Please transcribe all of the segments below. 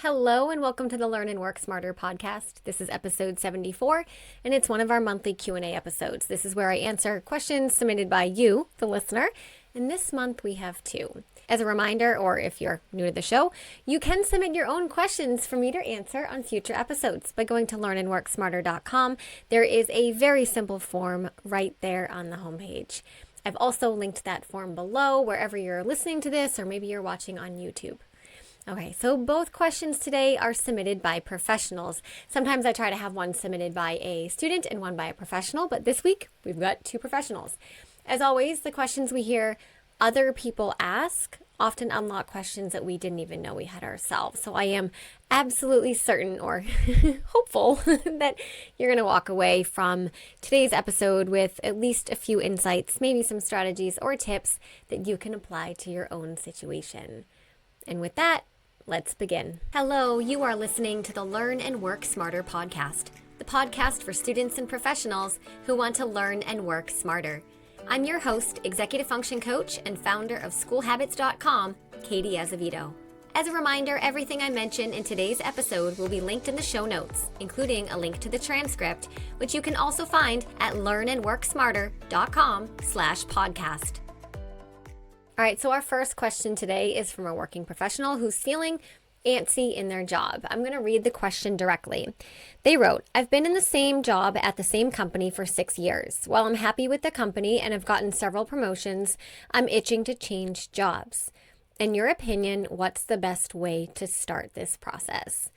Hello and welcome to the Learn and Work Smarter podcast. This is episode 74 and it's one of our monthly Q&A episodes. This is where I answer questions submitted by you, the listener, and this month we have two. As a reminder, or if you're new to the show, you can submit your own questions for me to answer on future episodes by going to learnandworksmarter.com. There is a very simple form right there on the homepage. I've also linked that form below wherever you're listening to this, or maybe you're watching on YouTube. Okay, so both questions today are submitted by professionals. Sometimes I try to have one submitted by a student and one by a professional, but this week we've got two professionals. As always, the questions we hear other people ask often unlock questions that we didn't even know we had ourselves. So I am absolutely certain or hopeful that you're going to walk away from today's episode with at least a few insights, maybe some strategies or tips that you can apply to your own situation. And with that, let's begin. Hello, you are listening to the Learn and Work Smarter podcast, the podcast for students and professionals who want to learn and work smarter. I'm your host, executive function coach and founder of schoolhabits.com, Katie Azevedo. As a reminder, everything I mention in today's episode will be linked in the show notes, including a link to the transcript, which you can also find at learnandworksmarter.com/podcast. All right, so our first question today is from a working professional who's feeling antsy in their job. I'm going to read the question directly. They wrote, I've been in the same job at the same company for 6 years. While I'm happy with the company and have gotten several promotions, I'm itching to change jobs. In your opinion, what's the best way to start this process?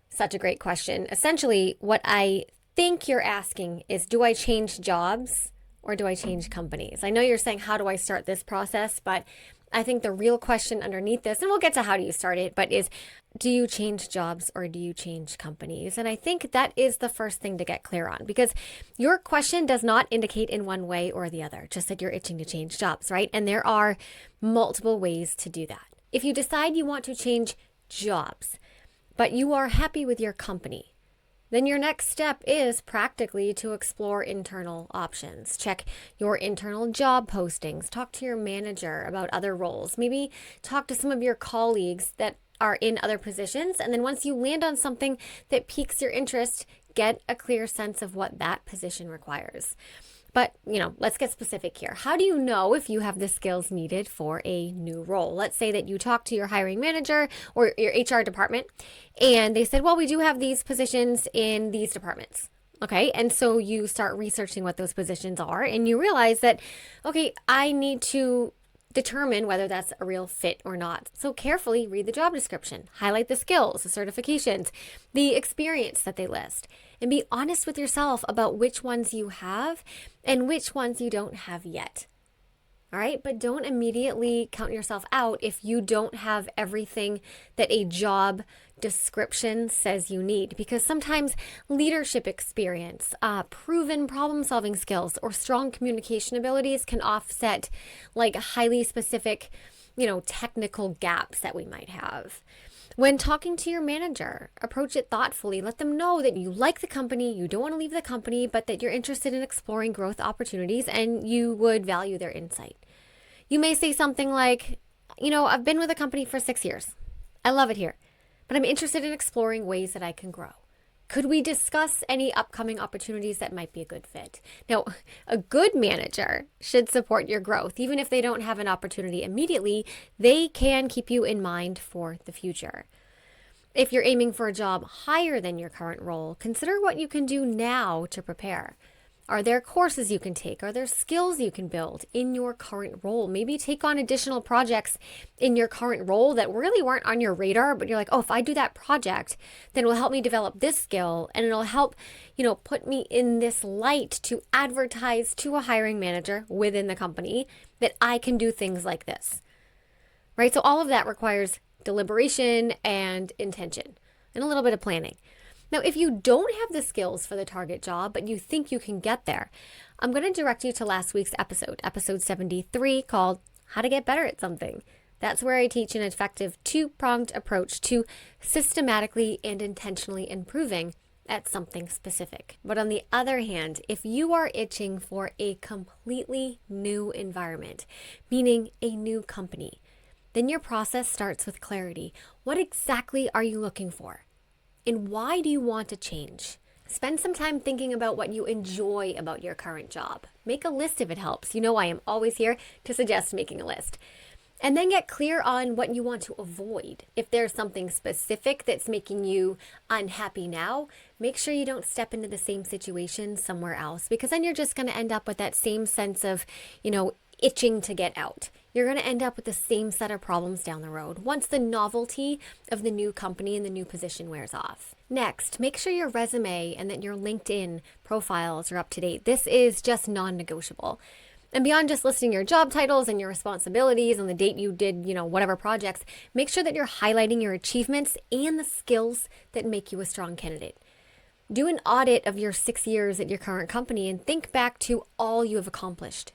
Such a great question. Essentially, what I think you're asking is, do I change jobs? Or do I change companies? I know you're saying, how do I start this process? But I think the real question underneath this, and we'll get to how do you start it, but is, do you change jobs or do you change companies? And I think that is the first thing to get clear on, because your question does not indicate in one way or the other, just that you're itching to change jobs, right? And there are multiple ways to do that. If you decide you want to change jobs, but you are happy with your company, then your next step is practically to explore internal options. Check your internal job postings, talk to your manager about other roles, maybe talk to some of your colleagues that are in other positions. And then once you land on something that piques your interest, get a clear sense of what that position requires. But, let's get specific here. How do you know if you have the skills needed for a new role? Let's say that you talk to your hiring manager or your HR department and they said, well, we do have these positions in these departments. Okay. And so you start researching what those positions are and you realize that, okay, I need to determine whether that's a real fit or not. So carefully read the job description, highlight the skills, the certifications, the experience that they list, and be honest with yourself about which ones you have and which ones you don't have yet. All right, but don't immediately count yourself out if you don't have everything that a job description says you need, because sometimes leadership experience, proven problem-solving skills, or strong communication abilities can offset like highly specific, technical gaps that we might have. When talking to your manager, approach it thoughtfully. Let them know that you like the company, you don't want to leave the company, but that you're interested in exploring growth opportunities and you would value their insight. You may say something like, I've been with the company for 6 years. I love it here, but I'm interested in exploring ways that I can grow. Could we discuss any upcoming opportunities that might be a good fit? Now, a good manager should support your growth. Even if they don't have an opportunity immediately, they can keep you in mind for the future. If you're aiming for a job higher than your current role, consider what you can do now to prepare. Are there courses you can take? Are there skills you can build in your current role? Maybe take on additional projects in your current role that really weren't on your radar, but you're like, oh, if I do that project, then it will help me develop this skill and it'll help, put me in this light to advertise to a hiring manager within the company that I can do things like this, right? So all of that requires deliberation and intention and a little bit of planning. Now, if you don't have the skills for the target job, but you think you can get there, I'm going to direct you to last week's episode 73, called How to Get Better at Something. That's where I teach an effective two-pronged approach to systematically and intentionally improving at something specific. But on the other hand, if you are itching for a completely new environment, meaning a new company, Then your process starts with clarity. What exactly are you looking for? And why do you want to change? Spend some time thinking about what you enjoy about your current job. Make a list if it helps. You know I am always here to suggest making a list. And then get clear on what you want to avoid. If there's something specific that's making you unhappy now, make sure you don't step into the same situation somewhere else, because then you're just going to end up with that same sense of, itching to get out. You're going to end up with the same set of problems down the road once the novelty of the new company and the new position wears off. Next, make sure your resume and that your LinkedIn profiles are up to date. This is just non-negotiable. And beyond just listing your job titles and your responsibilities and the date you did, whatever projects, make sure that you're highlighting your achievements and the skills that make you a strong candidate. Do an audit of your 6 years at your current company and think back to all you have accomplished.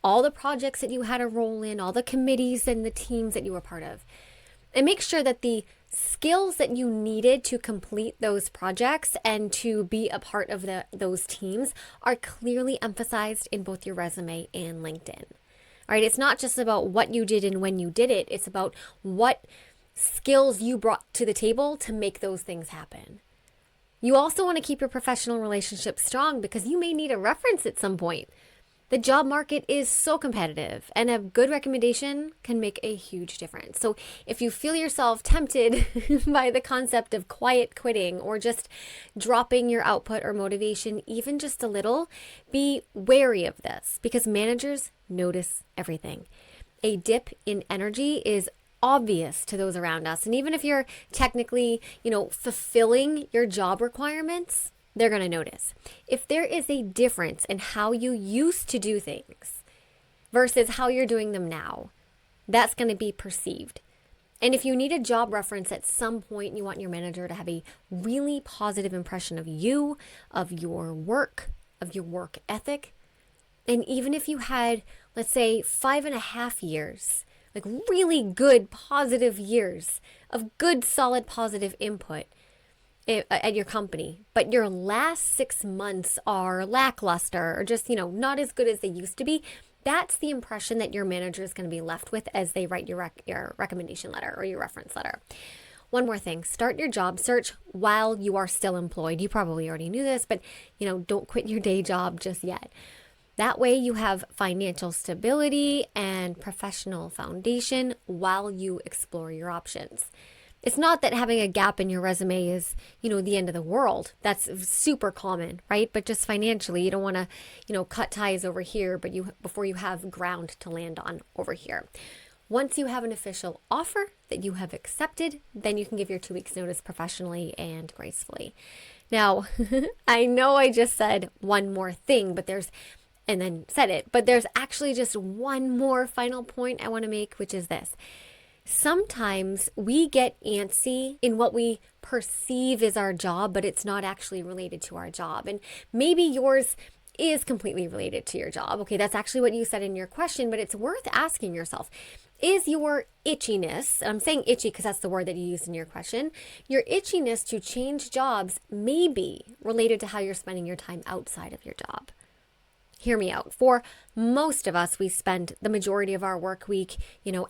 All the projects that you had a role in, all the committees and the teams that you were part of. And make sure that the skills that you needed to complete those projects and to be a part of those teams are clearly emphasized in both your resume and LinkedIn. All right, it's not just about what you did and when you did it. It's about what skills you brought to the table to make those things happen. You also want to keep your professional relationships strong because you may need a reference at some point. The job market is so competitive, and a good recommendation can make a huge difference. So if you feel yourself tempted by the concept of quiet quitting or just dropping your output or motivation even just a little, be wary of this because managers notice everything. A dip in energy is obvious to those around us. And even if you're technically, fulfilling your job requirements, they're going to notice. If there is a difference in how you used to do things versus how you're doing them now, that's going to be perceived. And if you need a job reference at some point, you want your manager to have a really positive impression of you, of your work ethic. And even if you had, let's say, 5.5 years, like really good, positive years of good, solid, positive input at your company, but your last 6 months are lackluster or just, not as good as they used to be, that's the impression that your manager is going to be left with as they write your recommendation letter or your reference letter. One more thing, start your job search while you are still employed. You probably already knew this, but, don't quit your day job just yet. That way you have financial stability and professional foundation while you explore your options. It's not that having a gap in your resume is, the end of the world. That's super common, right? But just financially, you don't want to, cut ties over here, but before you have ground to land on over here. Once you have an official offer that you have accepted, then you can give your 2 weeks notice professionally and gracefully. Now, I know I just said one more thing, but there's actually just one more final point I want to make, which is this. Sometimes we get antsy in what we perceive is our job, but it's not actually related to our job. And maybe yours is completely related to your job. Okay, that's actually what you said in your question, but it's worth asking yourself, is your itchiness, and I'm saying itchy because that's the word that you used in your question, your itchiness to change jobs may be related to how you're spending your time outside of your job. Hear me out. For most of us, we spend the majority of our work week,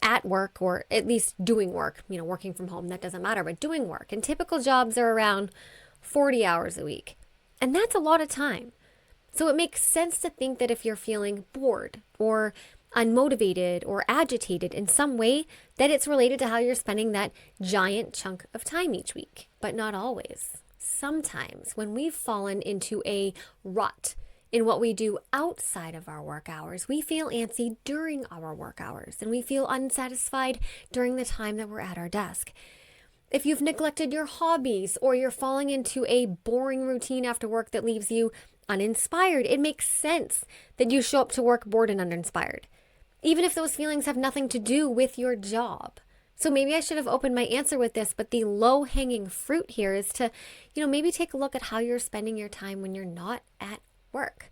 at work or at least doing work, working from home, that doesn't matter, but doing work. And typical jobs are around 40 hours a week. And that's a lot of time. So it makes sense to think that if you're feeling bored or unmotivated or agitated in some way, that it's related to how you're spending that giant chunk of time each week. But not always. Sometimes when we've fallen into a rut in what we do outside of our work hours, we feel antsy during our work hours, and we feel unsatisfied during the time that we're at our desk. If you've neglected your hobbies or you're falling into a boring routine after work that leaves you uninspired, it makes sense that you show up to work bored and uninspired, even if those feelings have nothing to do with your job. So maybe I should have opened my answer with this, but the low-hanging fruit here is to, maybe take a look at how you're spending your time when you're not at work.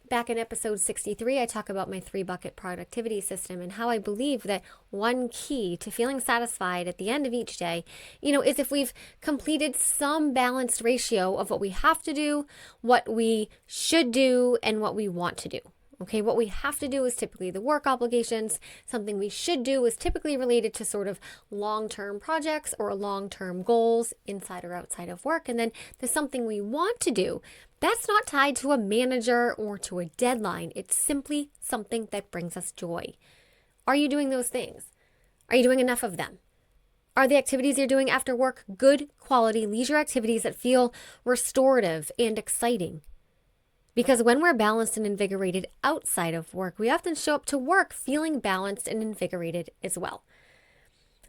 Back in episode 63, I talk about my 3-bucket productivity system and how I believe that one key to feeling satisfied at the end of each day, is if we've completed some balanced ratio of what we have to do, what we should do, and what we want to do. Okay, what we have to do is typically the work obligations. Something we should do is typically related to sort of long-term projects or long-term goals inside or outside of work. And then there's something we want to do that's not tied to a manager or to a deadline. It's simply something that brings us joy. Are you doing those things? Are you doing enough of them? Are the activities you're doing after work good quality leisure activities that feel restorative and exciting? Because when we're balanced and invigorated outside of work, we often show up to work feeling balanced and invigorated as well.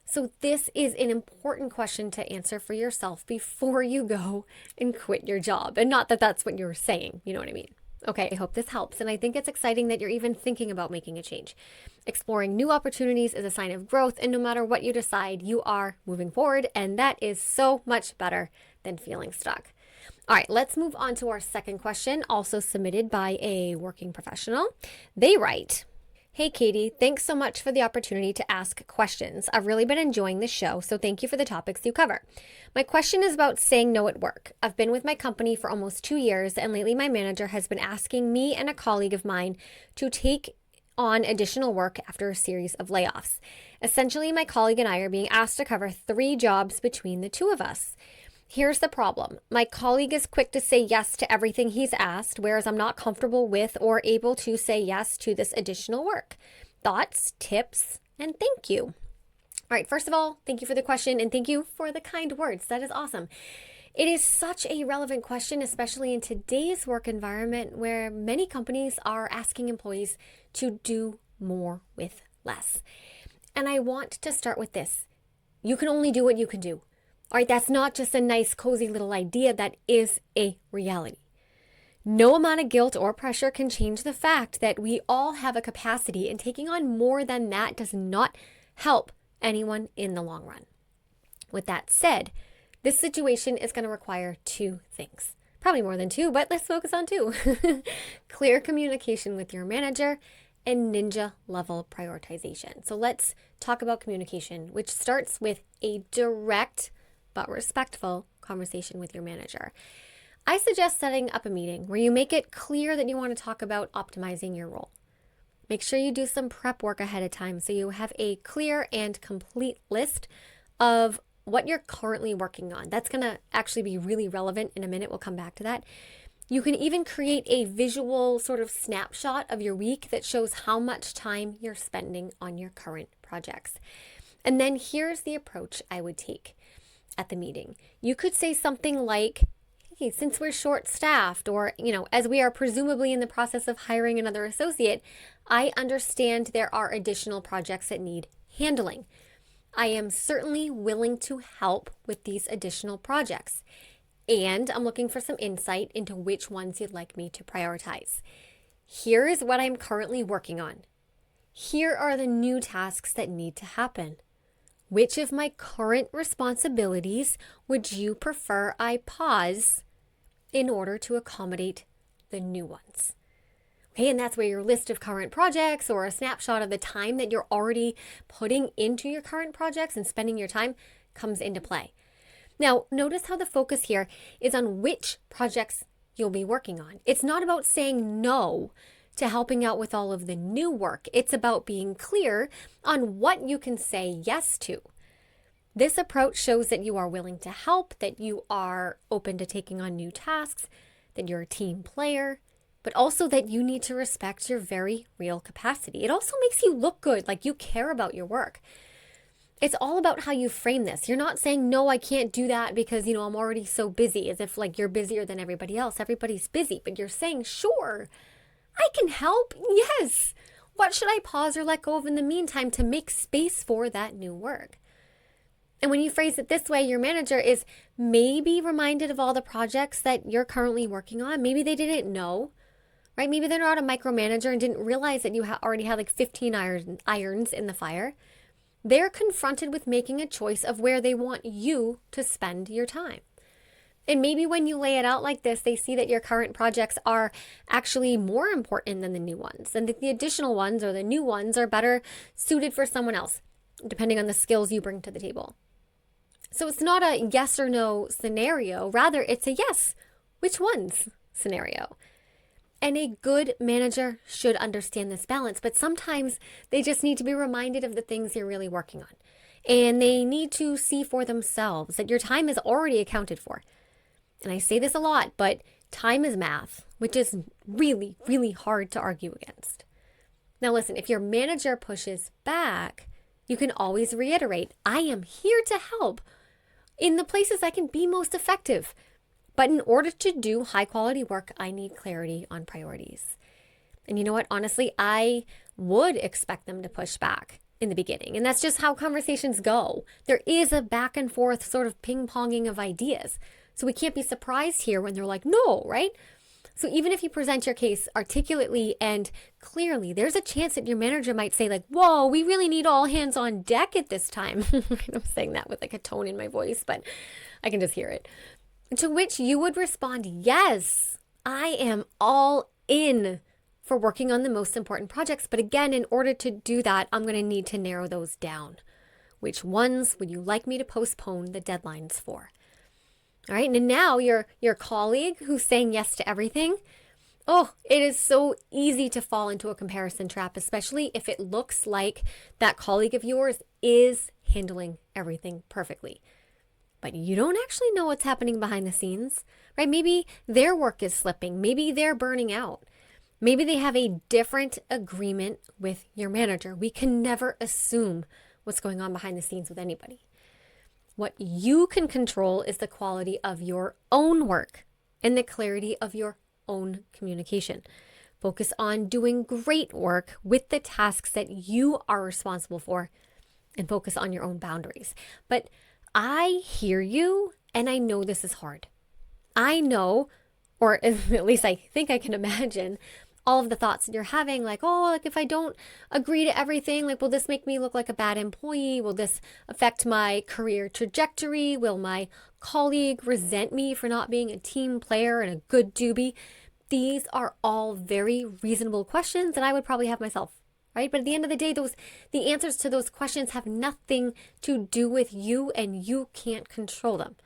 So this is an important question to answer for yourself before you go and quit your job. And not that that's what you're saying, you know what I mean? Okay, I hope this helps. And I think it's exciting that you're even thinking about making a change. Exploring new opportunities is a sign of growth. And no matter what you decide, you are moving forward. And that is so much better than feeling stuck. All right, let's move on to our second question, also submitted by a working professional. They write, "Hey Katie, thanks so much for the opportunity to ask questions. I've really been enjoying the show, so thank you for the topics you cover. My question is about saying no at work. I've been with my company for almost 2 years, and lately my manager has been asking me and a colleague of mine to take on additional work after a series of layoffs. Essentially, my colleague and I are being asked to cover 3 jobs between the two of us. Here's the problem. My colleague is quick to say yes to everything he's asked, whereas I'm not comfortable with or able to say yes to this additional work. Thoughts, tips, and thank you." All right, first of all, thank you for the question and thank you for the kind words. That is awesome. It is such a relevant question, especially in today's work environment where many companies are asking employees to do more with less. And I want to start with this. You can only do what you can do. All right, that's not just a nice, cozy little idea. That is a reality. No amount of guilt or pressure can change the fact that we all have a capacity, and taking on more than that does not help anyone in the long run. With that said, this situation is going to require 2 things. Probably more than 2, but let's focus on 2. Clear communication with your manager and ninja level prioritization. So let's talk about communication, which starts with a direct but respectful conversation with your manager. I suggest setting up a meeting where you make it clear that you want to talk about optimizing your role. Make sure you do some prep work ahead of time so you have a clear and complete list of what you're currently working on. That's going to actually be really relevant in a minute. We'll come back to that. You can even create a visual sort of snapshot of your week that shows how much time you're spending on your current projects. And then here's the approach I would take at the meeting. You could say something like, "Hey, since we're short-staffed, or, as we are presumably in the process of hiring another associate, I understand there are additional projects that need handling. I am certainly willing to help with these additional projects, and I'm looking for some insight into which ones you'd like me to prioritize. Here is what I'm currently working on. Here are the new tasks that need to happen. Which of my current responsibilities would you prefer I pause in order to accommodate the new ones?" Okay, and that's where your list of current projects or a snapshot of the time that you're already putting into your current projects and spending your time comes into play. Now, notice how the focus here is on which projects you'll be working on. It's not about saying no to helping out with all of the new work. It's about being clear on what you can say yes to. This approach shows that you are willing to help, that you are open to taking on new tasks, that you're a team player, but also that you need to respect your very real capacity. It also makes you look good, like you care about your work. It's all about how you frame this. You're not saying, "No, I can't do that because, I'm already so busy," as if like you're busier than everybody else. Everybody's busy, but you're saying, "Sure, I can help. Yes. What should I pause or let go of in the meantime to make space for that new work?" And when you phrase it this way, your manager is maybe reminded of all the projects that you're currently working on. Maybe they didn't know, right? Maybe they're not a micromanager and didn't realize that you already had like 15 irons in the fire. They're confronted with making a choice of where they want you to spend your time. And maybe when you lay it out like this, they see that your current projects are actually more important than the new ones, and that the additional ones or the new ones are better suited for someone else, depending on the skills you bring to the table. So it's not a yes or no scenario. Rather, it's a yes, which ones scenario. And a good manager should understand this balance, but sometimes they just need to be reminded of the things you're really working on. And they need to see for themselves that your time is already accounted for. And I say this a lot, but time is math, which is really, really hard to argue against. Now listen, if your manager pushes back, you can always reiterate, I am here to help in the places I can be most effective. But in order to do high quality work, I need clarity on priorities. And you know what? Honestly, I would expect them to push back in the beginning. And that's just how conversations go. There is a back and forth sort of ping-ponging of ideas. So we can't be surprised here when they're like, no, right? So even if you present your case articulately and clearly, there's a chance that your manager might say like, whoa, we really need all hands on deck at this time. I'm saying that with like a tone in my voice, but I can just hear it. To which you would respond, yes, I am all in for working on the most important projects. But again, in order to do that, I'm going to need to narrow those down. Which ones would you like me to postpone the deadlines for? All right, and now your colleague who's saying yes to everything, oh, it is so easy to fall into a comparison trap, especially if it looks like that colleague of yours is handling everything perfectly. But you don't actually know what's happening behind the scenes, right? Maybe their work is slipping. Maybe they're burning out. Maybe they have a different agreement with your manager. We can never assume what's going on behind the scenes with anybody. What you can control is the quality of your own work and the clarity of your own communication. Focus on doing great work with the tasks that you are responsible for and focus on your own boundaries. But I hear you, and I know this is hard. I know, or at least I think I can imagine, all of the thoughts that you're having, like, oh, like if I don't agree to everything, like, will this make me look like a bad employee? Will this affect my career trajectory? Will my colleague resent me for not being a team player and a good doobie? These are all very reasonable questions, and I would probably have myself. Right? But at the end of the day, the answers to those questions have nothing to do with you, and you can't control them.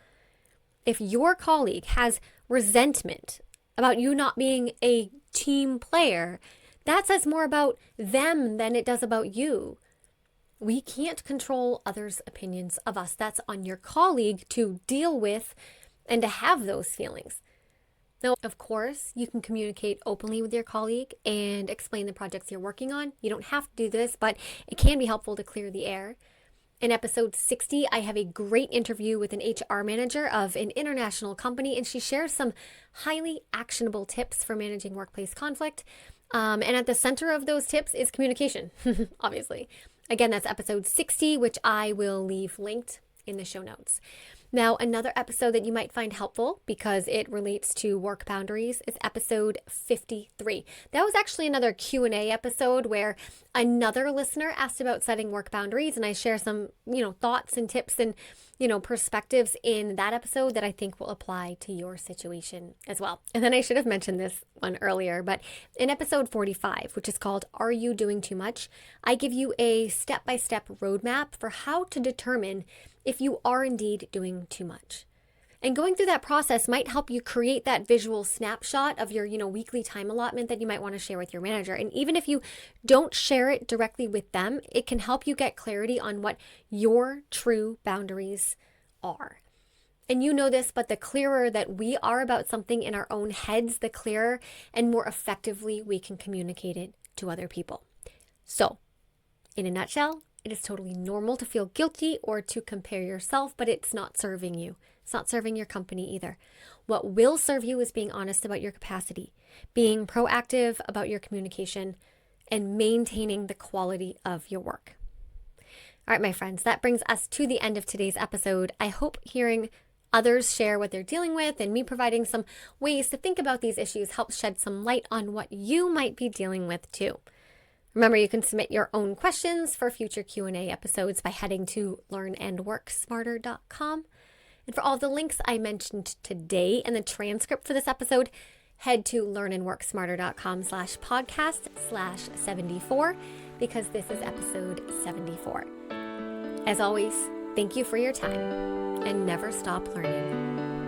If your colleague has resentment about you not being a team player, that says more about them than it does about you. We can't control others' opinions of us. That's on your colleague to deal with and to have those feelings. Now, of course, you can communicate openly with your colleague and explain the projects you're working on. You don't have to do this, but it can be helpful to clear the air. In episode 60, I have a great interview with an HR manager of an international company, and she shares some highly actionable tips for managing workplace conflict. And at the center of those tips is communication, obviously. Again, that's episode 60, which I will leave linked in the show notes. Now, another episode that you might find helpful because it relates to work boundaries is episode 53. That was actually another Q&A episode where another listener asked about setting work boundaries, and I share some, thoughts and tips and, perspectives in that episode that I think will apply to your situation as well. And then I should have mentioned this one earlier, but in episode 45, which is called Are You Doing Too Much?, I give you a step-by-step roadmap for how to determine if you are indeed doing too much. And going through that process might help you create that visual snapshot of your, weekly time allotment that you might want to share with your manager. And even if you don't share it directly with them, it can help you get clarity on what your true boundaries are. And you know this, but the clearer that we are about something in our own heads, the clearer and more effectively we can communicate it to other people. So, in a nutshell, it is totally normal to feel guilty or to compare yourself, but it's not serving you. It's not serving your company either. What will serve you is being honest about your capacity, being proactive about your communication, and maintaining the quality of your work. All right, my friends, that brings us to the end of today's episode. I hope hearing others share what they're dealing with and me providing some ways to think about these issues helps shed some light on what you might be dealing with too. Remember, you can submit your own questions for future Q&A episodes by heading to learnandworksmarter.com. And for all the links I mentioned today and the transcript for this episode, head to learnandworksmarter.com/podcast/74 because this is episode 74. As always, thank you for your time and never stop learning.